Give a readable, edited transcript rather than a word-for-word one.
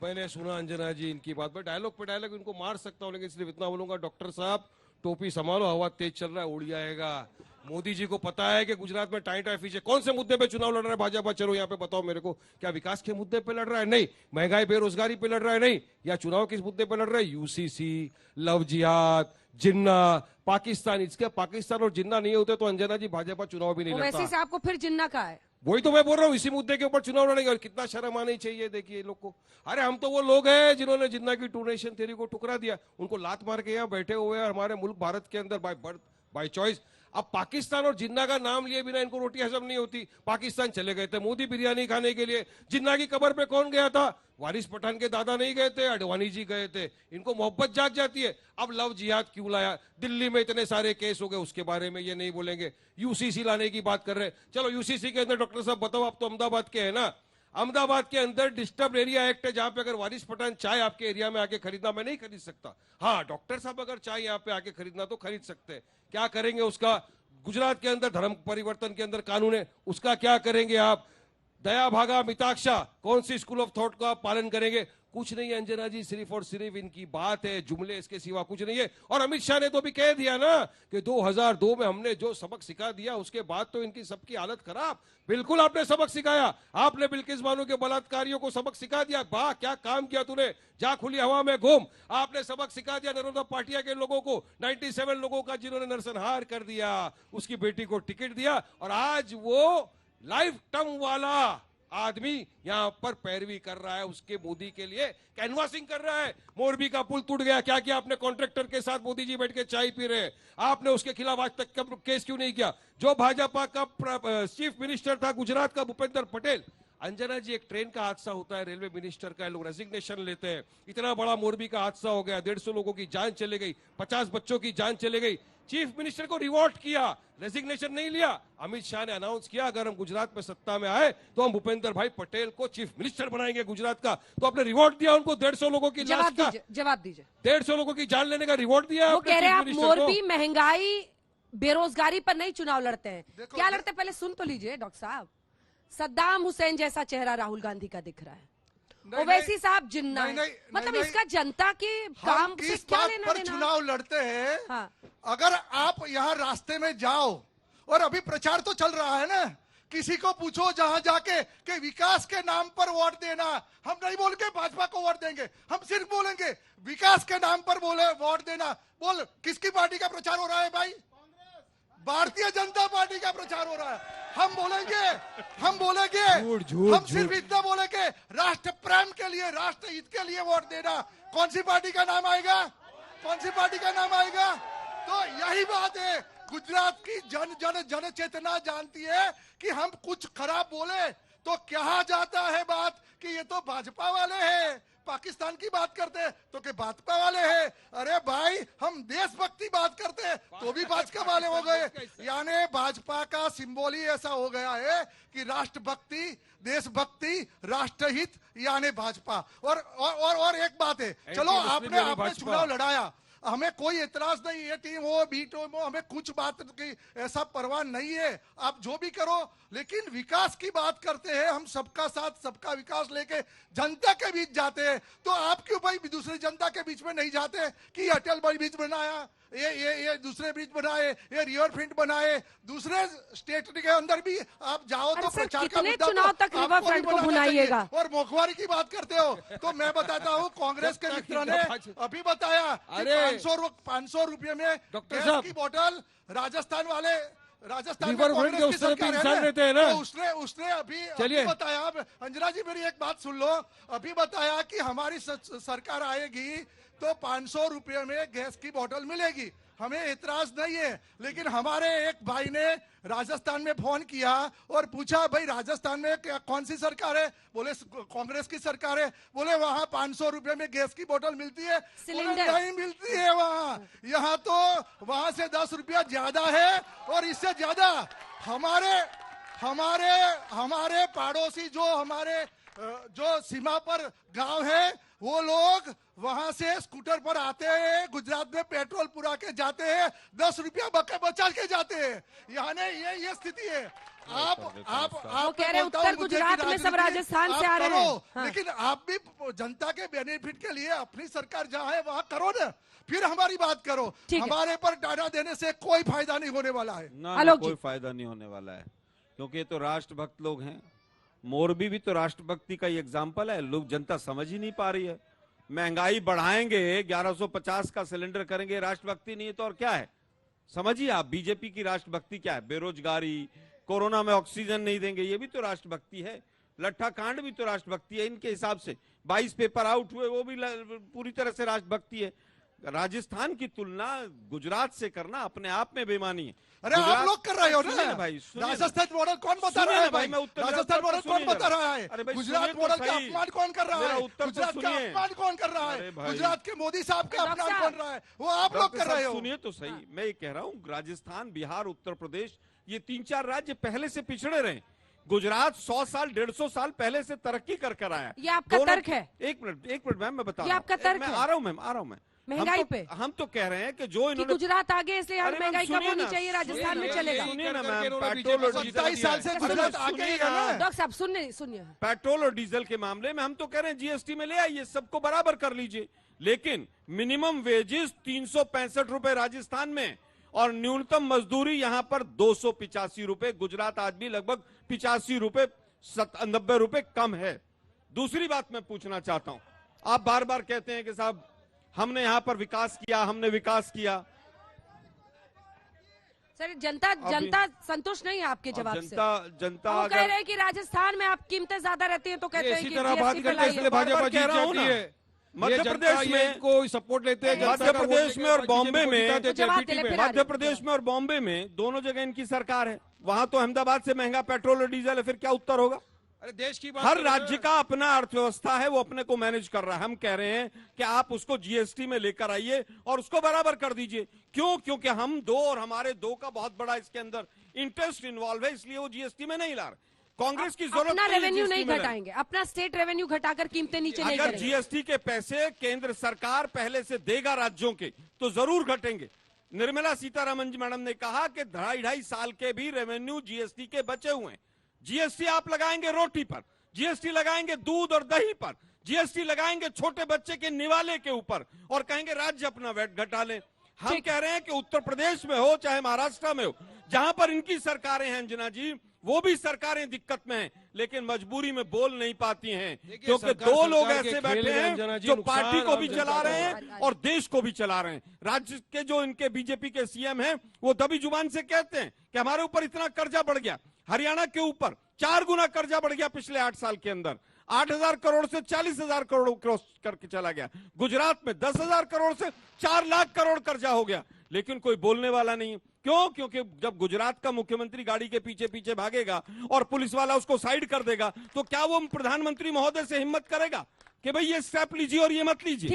मैंने सुना अंजना जी इनकी बात, पर डायलॉग पे डायलॉग इनको मार सकता हूँ, लेकिन सिर्फ इतना बोलूंगा, डॉक्टर साहब टोपी संभालो, हवा तेज चल रहा है, उड़ जाएगा। मोदी जी को पता है कि गुजरात में टाई टाई फीस है। कौन से मुद्दे पे चुनाव लड़ रहा है भाजपा? चलो यहाँ पे बताओ मेरे को, क्या विकास के मुद्दे पे लड़ रहा है? नहीं। महंगाई बेरोजगारी पे लड़ रहा है? नहीं। या चुनाव किस मुद्दे पे लड़ रहा है? यूसीसी, लव जिहाद, जिन्ना, पाकिस्तान। इसके पाकिस्तान और जिन्ना नहीं होते तो अंजना जी भाजपा चुनाव भी नहीं लड़ता। ओवैसी साहब को फिर जिन्ना का है। वही तो मैं बोल रहा हूँ, इसी मुद्दे के ऊपर चुनाव लड़ेंगे। और कितना शर्म आनी चाहिए, देखिए लोग को। अरे हम तो वो लोग हैं जिन्होंने जिन्ना की टू नेशन थ्योरी को टुकरा दिया, उनको लात मार के यहाँ बैठे हुए हैं हमारे मुल्क भारत के अंदर बाय बर्थ बाय चॉइस। अब पाकिस्तान और जिन्ना का नाम लिए बिना इनको रोटी हजम नहीं होती। पाकिस्तान चले गए थे मोदी बिरयानी खाने के लिए, जिन्ना की कब्र पे कौन गया था? वारिस पठान के दादा नहीं गए थे, अडवाणी जी गए थे। इनको मोहब्बत जाग जाती है। अब लव जिहाद क्यों लाया? दिल्ली में इतने सारे केस हो गए, उसके बारे में ये नहीं बोलेंगे। यूसीसी लाने की बात कर रहे हैं। चलो यूसीसी के अंदर डॉक्टर साहब बताओ, आप तो अहमदाबाद के हैं ना, अहमदाबाद के अंदर डिस्टर्ब एरिया एक्ट है, जहां पे अगर वारिस पठान चाय आपके एरिया में आके खरीदना, मैं नहीं खरीद सकता। हाँ, डॉक्टर साहब अगर चाय यहाँ पे आके खरीदना तो खरीद सकते हैं। क्या करेंगे उसका? गुजरात के अंदर धर्म परिवर्तन के अंदर कानून है, उसका क्या करेंगे आप? दया भागा मिताक्षा, कौन सी स्कूल ऑफ थॉट का आप पालन करेंगे? कुछ नहीं है अंजना जी, सिर्फ और सिर्फ इनकी बात है, जुमले, इसके सिवा कुछ नहीं है। और अमित शाह ने तो भी कह दिया ना कि 2002 में हमने जो सबक सिखा दिया, उसके बाद तो इनकी सबकी हालत खराब। बिल्कुल आपने सबक सिखाया, आपने बिल्किस बानो के बलात्कारियों को सबक सिखा दिया। वाह क्या काम किया तूने, जा खुली हवा में घूम। आपने सबक सिखा दिया नरोदा पाटिया के लोगों को, 97 लोगों का जिन्होंने नरसंहार कर दिया, उसकी बेटी को टिकट दिया, और आज वो लाइफ टर्म वाला आदमी यहां पर पैरवी कर रहा है, उसके मोदी के लिए कैनवासिंग कर रहा है। मोरबी का पुल टूट गया, क्या किया आपने? कॉन्ट्रैक्टर के साथ मोदी जी बैठ के चाय पी रहे हैं। आपने उसके खिलाफ आज तक कब केस क्यों नहीं किया? जो भाजपा का चीफ मिनिस्टर था गुजरात का, भूपेंद्र पटेल। अंजना जी, एक ट्रेन का हादसा होता है, रेलवे मिनिस्टर का, लोग रेजिग्नेशन लेते हैं। इतना बड़ा मोरबी का हादसा हो गया, 150 लोगों की जान चले गई, 50 बच्चों की जान चले गई। चीफ मिनिस्टर को रिवॉर्ड किया, रेजिग्नेशन नहीं लिया। अमित शाह ने अनाउंस किया, अगर हम गुजरात में सत्ता में आए तो हम भूपेंद्र भाई पटेल को चीफ मिनिस्टर बनाएंगे गुजरात का। तो आपने रिवॉर्ड दिया उनको, 150 लोगों की लाश का, जवाब दीजिए। 150 लोगों की जान लेने का रिवॉर्ड दिया। वो कह रहे हैं आप मोरबी महंगाई बेरोजगारी पर नहीं चुनाव लड़ते हैं, क्या लड़ते? पहले सुन तो लीजिए डॉक्टर साहब। सद्दाम हुसैन जैसा चेहरा राहुल गांधी का दिख रहा है, ओवैसी साहब जिन्ना है। मतलब इसका जनता के काम से क्या लेना देना? चुनाव लड़ते हैं। हाँ। अगर आप यहाँ रास्ते में जाओ, और अभी प्रचार तो चल रहा है ना, किसी को पूछो जहां जाके कि विकास के नाम पर वोट देना, हम नहीं बोल के भाजपा को वोट देंगे, हम सिर्फ बोलेंगे विकास के नाम पर बोले वोट देना। बोल, किसकी पार्टी का प्रचार हो रहा है भाई? भारतीय जनता पार्टी का प्रचार हो रहा है। हम बोलेंगे हम सिर्फ इतना बोलेंगे, राष्ट्र प्रेम के लिए, राष्ट्र हित के लिए वोट देना। कौन सी पार्टी का नाम आएगा? कौन सी पार्टी का नाम आएगा? तो यही बात है, गुजरात की जन चेतना जानती है कि हम कुछ खराब बोले तो कहा जाता है बात कि ये तो भाजपा वाले हैं, पाकिस्तान की बात करते हैं तो कि भाजपा वाले हैं। अरे भाई, हम देशभक्ति बात करते हैं तो भी भाजपा वाले हो गए। यानी भाजपा का सिंबल ही ऐसा हो गया है कि राष्ट्रभक्ति, देशभक्ति, राष्ट्रहित, यानी भाजपा। और एक बात है, चलो आपने चुनाव लड़ाया, हमें कोई एतराज नहीं है, टीम हो बी टीम हो, हमें कुछ बात की ऐसा परवाह नहीं है, आप जो भी करो। लेकिन विकास की बात करते हैं, हम सबका साथ सबका विकास लेके जनता के बीच जाते हैं, तो आप क्यों भाई दूसरी जनता के बीच में नहीं जाते कि अटल ब्रिज बनाया, ये दूसरे ब्रिज बनाए, ये रिवर फ्रंट बनाए, दूसरे स्टेट के अंदर भी आप जाओ तो प्रचार का मुद्दा चुनाव तक रिवर फ्रंट को भुनाइएगा। और मोखबारी की बात करते हो तो मैं बताता हूँ, कांग्रेस के मित्र ने अभी बताया 500 रुपये में गैस की बोतल, राजस्थान वाले, राजस्थान में कांग्रेस की सरकार है ना, तो उसने अभी बताया। अंजना जी, मेरी एक बात सुन लो, अभी बताया कि हमारी सरकार आएगी तो 500 रुपये में गैस की बोतल मिलेगी, हमें एतराज नहीं है। लेकिन हमारे एक भाई ने राजस्थान में फोन किया और पूछा, भाई राजस्थान में कौन सी सरकार है? बोले कांग्रेस की सरकार है। बोले वहां 500 रुपये में गैस की बोतल मिलती है? नहीं मिलती है वहां, यहाँ तो वहां से 10 रुपया ज्यादा है। और इससे ज्यादा हमारे पड़ोसी जो सीमा पर गांव है, वो लोग वहां से स्कूटर पर आते हैं, गुजरात में पेट्रोल पुरा के जाते हैं, 10 रुपया बचा के जाते हैं। यानी ये स्थिति है। वो कह रहे हैं उत्तर गुजरात में सब राजस्थान से आ रहे हैं। हाँ। लेकिन आप भी जनता के बेनिफिट के लिए अपनी सरकार जहां है वहां करो ना, फिर हमारी बात करो। ठीक है। हमारे पर डाटा देने से कोई फायदा नहीं होने वाला है। ना आलोक जी। कोई फायदा नहीं होने वाला है, क्योंकि ये तो राष्ट्रभक्त लोग हैं। मोरबी भी तो राष्ट्रभक्ति का ही एग्जाम्पल है। लोग, जनता समझ ही नहीं पा रही है। महंगाई बढ़ाएंगे, 1150 का सिलेंडर करेंगे, राष्ट्रभक्ति नहीं है तो और क्या है? समझिए आप, बीजेपी की राष्ट्रभक्ति क्या है? बेरोजगारी, कोरोना में ऑक्सीजन नहीं देंगे, ये भी तो राष्ट्रभक्ति है। लट्ठा कांड भी तो राष्ट्रभक्ति है इनके हिसाब से। 22 पेपर आउट हुए, वो भी पूरी तरह से राष्ट्रभक्ति है। राजस्थान की तुलना गुजरात से करना अपने आप में बेईमानी है। अरे आप लोग कर रहे हो सुनिए ना भाई, सुनिए राजस्थान मॉडल कौन बता सुनिए रहा है ना भाई, भाई? मैं उत्तर राजस्थान मॉडल कौन सुनिए बता जरा। रहा है? अरे भाई, गुजरात सुनिए तो मॉडल का सही। अपमान कौन कर रहा मेरा है? उत्तर तो गुजरात का सुनिए। अपमान कौन कर रहा अरे है? भाई। गुजरात के मोदी साहब का डॉक्टर अपमान साहब। कर रहा है? वो आप लोग डॉक्टर कर रहे साहब, हो। सुनिए तो सही, मैं ये कह रहा हूँ राजस्थान, बिहार, उत्तर प्रदेश, ये 3-4 राज्य पहले से पिछड़े रहे। गुजरात 100 साल 150 साल पहले से तरक्की कर आया। ये आपका दोनों- तर्क है? एक मिनट मैम, मैं बता ये रहा आपका हूं। तर्क मैं है? आ रहा हूं मैं महंगाई पे? हम तो कह रहे हैं कि जो कि इन्होंने गुजरात आगे इसलिए अरे मैम, महंगाई कम सुनिए होनी ना, चाहिए, राजस्थान में सुनिए, चलेगा। सुनिए ना करके मैम, इन्होंने पेट्रोल और बीजेपी डीजल 27 साल से अरे गुजरात सुनिए आगे ही है ना। डॉक्टर साहब सुनिए पेट्रोल और डीजल के मामले में हम तो कह रहे हैं जीएसटी में ले आइए, सबको बराबर कर लीजिए। लेकिन मिनिमम वेजेस 365 रुपए राजस्थान में और न्यूनतम मजदूरी यहां पर 285 रुपए। गुजरात आज भी लगभग 85 रुपए 90 रुपए कम है। दूसरी बात मैं पूछना चाहता हूं, आप बार बार कहते हैं कि साहब हमने यहां पर विकास किया, हमने विकास किया। सर, जनता संतुष्ट नहीं है आपके जवाब से। जनता वो कह रहे हैं कि राजस्थान में आप कीमतें ज्यादा रहती हैं तो कहते हैं इसी कि तरह बात GST करते हैं, इसलिए फैलाइए। भाजपा जीत कह रहा हूं जाती ना। है। मध्य ये जनता प्रदेश में- ये इनको सपोर्ट लेते हैं, जनता मध्य का वोट प्रदेश लेके में और बीजेपी बॉम्बे को में- जिता देते हैं जवाब पीटी दे ले, में। फिर आ मध्य प्रदेश में और बॉम्बे में दोनों जगह इनकी सरकार है। वहां तो अहमदाबाद से महंगा पेट्रोल और डीजल है, फिर क्या उत्तर होगा? अरे देश की बात हर कर रहे हैं। राज्य का अपना अर्थव्यवस्था है, वो अपने को मैनेज कर रहा है। हम कह रहे हैं कि आप उसको जीएसटी में लेकर आइए और उसको बराबर कर दीजिए। क्यों? क्योंकि हम दो और हमारे दो का बहुत बड़ा इसके अंदर इंटरेस्ट इन्वॉल्व है, इसलिए वो जीएसटी में नहीं ला रहे। कांग्रेस की जरूरत अपना नहीं है रेवेन्यू GST नहीं में लाने। घटाएंगे, अपना स्टेट रेवेन्यू घटाकर कीमतें नीचे नहीं अगर करेंगे। जीएसटी के पैसे केंद्र सरकार पहले से देगा राज्यों के, तो जरूर घटेंगे। निर्मला सीतारमण जी मैडम ने कहा कि 2.5 साल के भी रेवेन्यू जीएसटी के बचे हुए हैं। जीएसटी आप लगाएंगे रोटी पर, जीएसटी लगाएंगे दूध और दही पर, जीएसटी लगाएंगे छोटे बच्चे के निवाले के ऊपर और कहेंगे राज्य अपना वैट घटा लें। हम कह रहे हैं कि उत्तर प्रदेश में हो चाहे महाराष्ट्र में हो, जहां पर इनकी सरकारें हैं अंजना जी, वो भी सरकारें दिक्कत में हैं, लेकिन मजबूरी में बोल नहीं पाती हैं, क्योंकि सरकार दो लोग सरकार के ऐसे खेल बैठे में हैं अंजना जी, जो नुकसान पार्टी को भी आम चला जनता रहे को हैं और देश को भी चला रहे हैं। राज्य के जो इनके बीजेपी के सीएम हैं, वो दबी जुबान से कहते हैं कि हमारे ऊपर इतना कर्जा बढ़ गया। हरियाणा के ऊपर 4 गुना कर्जा बढ़ गया पिछले 8 साल के अंदर। 8,000 करोड़ से 40,000 करोड़ क्रॉस करके चला गया। गुजरात में 10,000 करोड़ से 4 लाख करोड़ कर्जा हो गया, लेकिन कोई बोलने वाला नहीं। क्यों? क्योंकि जब गुजरात का मुख्यमंत्री गाड़ी के पीछे पीछे भागेगा और पुलिस वाला उसको साइड कर देगा, तो क्या वो प्रधानमंत्री महोदय से हिम्मत करेगा कि भाई ये स्टेप लीजिए और ये मत लीजिए?